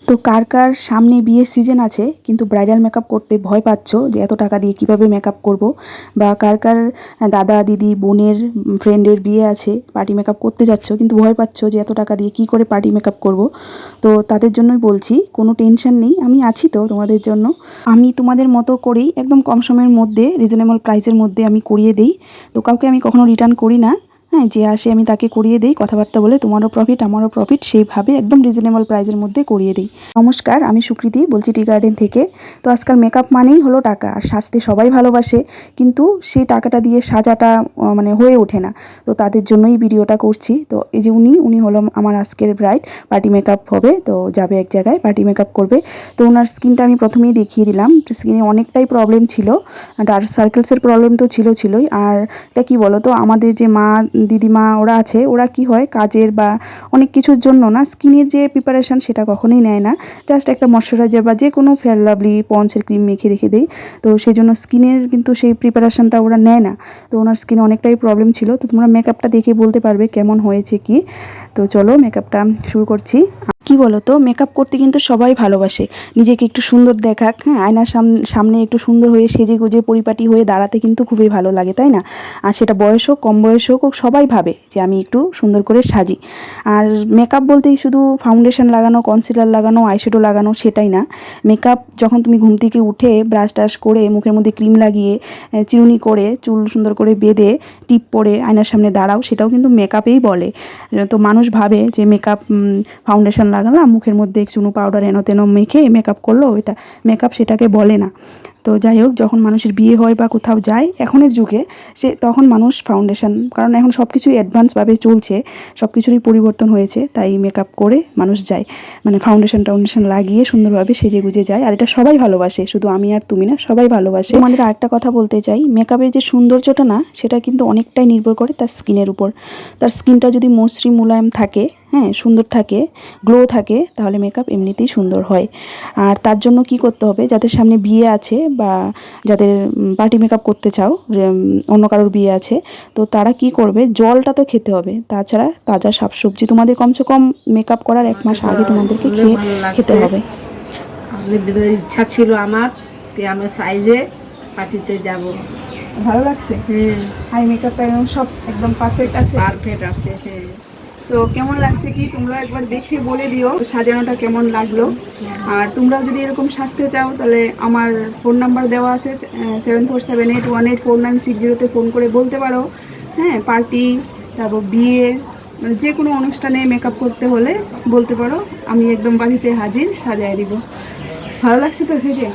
তো কার কার সামনে বিয়ের সিজন আছে কিন্তু ব্রাইডাল মেকআপ করতে ভয় পাচ্ছ যে এত টাকা দিয়ে কিভাবে মেকআপ করব, বা কার কার দাদা দিদি বোনের ফ্রেন্ডের বিয়ে আছে পার্টি মেকআপ করতে যাচ্ছ কিন্তু ভয় পাচ্ছ যে এত টাকা দিয়ে কি করে পার্টি মেকআপ করব, তো তাদের জন্যই বলছি কোনো টেনশন নেই, আমি আছি তো তোমাদের জন্য। আমি তোমাদের মতো করেই একদম কম সময়ের মধ্যে রিজনেবল প্রাইসের মধ্যে আমি করিয়ে দিই। তো কাউকে আমি কখনো রিটার্ন করি না। হ্যাঁ, যে আসে আমি তাকে করিয়ে দিই, কথাবার্তা বলে তোমারও প্রফিট আমারও প্রফিট, সেইভাবে একদম রিজনেবল প্রাইসের মধ্যে করিয়ে দিই। নমস্কার, আমি সুকৃতি বলছি টি গার্ডেন থেকে। তো আজকাল মেকআপ মানেই হলো টাকা, আর সাজতে সবাই ভালোবাসে, কিন্তু সেই টাকাটা দিয়ে সাজাটা মানে হয়ে ওঠে না। তো তাদের জন্যই ভিডিওটা করছি। তো এই যে উনি হলো আমার আজকের ব্রাইড, পার্টি মেকআপ হবে, তো যাবে এক জায়গায় পার্টি মেকআপ করবে। তো ওনার স্কিনটা আমি প্রথমেই দেখিয়ে দিলাম, স্কিনে অনেকটাই প্রবলেম ছিল, ডার্ক সার্কেলসের প্রবলেম তো ছিলই। আর এটা কী বলো তো, আমাদের যে মা দিদিমা ওরা আছে, ওরা কি হয় কাজের বা অনেক কিছুর জন্য না স্কিনের যে প্রিপারেশান সেটা কখনোই নেয় না, জাস্ট একটা ময়শ্চারাইজার বা যে কোনো ফেয়ার লাভলি পন্সের ক্রিম মেখে রেখে দেয়। তো সেই জন্য স্কিনের কিন্তু সেই প্রিপারেশানটা ওরা নেয় না। তো ওনার স্কিনে অনেকটাই প্রবলেম ছিল। তো তোমরা মেকআপটা দেখে বলতে পারবে কেমন হয়েছে কি। তো চলো মেকআপটা শুরু করছি। কি বলো তো, মেকআপ করতে কিন্তু সবাই ভালোবাসে, নিজেকে একটু সুন্দর দেখাক। হ্যাঁ, আয়নার সামনে একটু সুন্দর হয়ে সেজে গুজে পরিপাটি হয়ে দাঁড়াতে কিন্তু খুবই ভালো লাগে, তাই না? আর সেটা বয়স হোক কম বয়স হোক, সবাই ভাবে যে আমি একটু সুন্দর করে সাজি। আর মেকআপ বলতেই শুধু ফাউন্ডেশন লাগানো, কনসিলার লাগানো, আইশ্যাডো লাগানো সেটাই না। মেকআপ যখন তুমি ঘুম থেকে উঠে ব্রাশ টাশ করে মুখের মধ্যে ক্রিম লাগিয়ে চিরুনি করে চুল সুন্দর করে বেঁধে টিপ পরে আয়নার সামনে দাঁড়াও, সেটাও কিন্তু মেকআপেই বলে। তো মানুষ ভাবে যে মেকআপ ফাউন্ডেশন লাগালাম মুখের মধ্যে চুনো পাউডার এনো তেনো মেখে মেকআপ করলো, এটা মেকআপ সেটাকে বলে না। তো যাই হোক, যখন মানুষের বিয়ে হয় বা কোথাও যায় এখনের যুগে, তখন মানুষ ফাউন্ডেশন, কারণ এখন সব কিছুই অ্যাডভান্সভাবে চলছে, সব কিছুরই পরিবর্তন হয়েছে, তাই মেকআপ করে মানুষ যায়, মানে ফাউন্ডেশন লাগিয়ে সুন্দরভাবে সেজে গুজে যায়। আর এটা সবাই ভালোবাসে, শুধু আমি আর তুমি না, সবাই ভালোবাসে। তোমাদের আরেকটা কথা বলতে চাই, মেকআপের যে সৌন্দর্যটা না, সেটা কিন্তু অনেকটাই নির্ভর করে তার স্কিনের উপর। তার স্কিনটা যদি মসৃণ মুলায়ম থাকে, হ্যাঁ সুন্দর থাকে, গ্লো থাকে, তাহলে মেকআপ এমনিতেই সুন্দর হয়। আর তার জন্য কি করতে হবে, যাদের সামনে বিয়ে আছে বা যাদের পার্টি মেকআপ করতে চাও, অন্য কারোর বিয়ে আছে, তো তারা কি করবে, জলটা তো খেতে হবে, তাছাড়া তাজা শাকসবজি তোমাদের কমসে কম মেকআপ করার 1 মাস আগে তোমাদেরকে খেতে হবে। অনেক দিনের ইচ্ছা ছিল আমার, আমার সাইজে পার্টিতে যাব। ভালো লাগছে? হ্যাঁ, হাই মেকআপটা সব একদম পারফেক্ট আছে। পারফেক্ট আছে। হ্যাঁ, তো কেমন লাগছে কি তোমরা একবার দেখে বলে দিও সাজানোটা কেমন লাগলো। আর তোমরাও যদি এরকম সাজতে চাও তাহলে আমার ফোন নাম্বার দেওয়া আছে, 7478184960 ফোন করে বলতে পারো। হ্যাঁ, পার্টি, তারপর বিয়ে, যে কোনো অনুষ্ঠানে মেকআপ করতে হলে বলতে পারো, আমি একদম বাড়িতে হাজির, সাজায় দিব। ভালো লাগছে তো সেজে?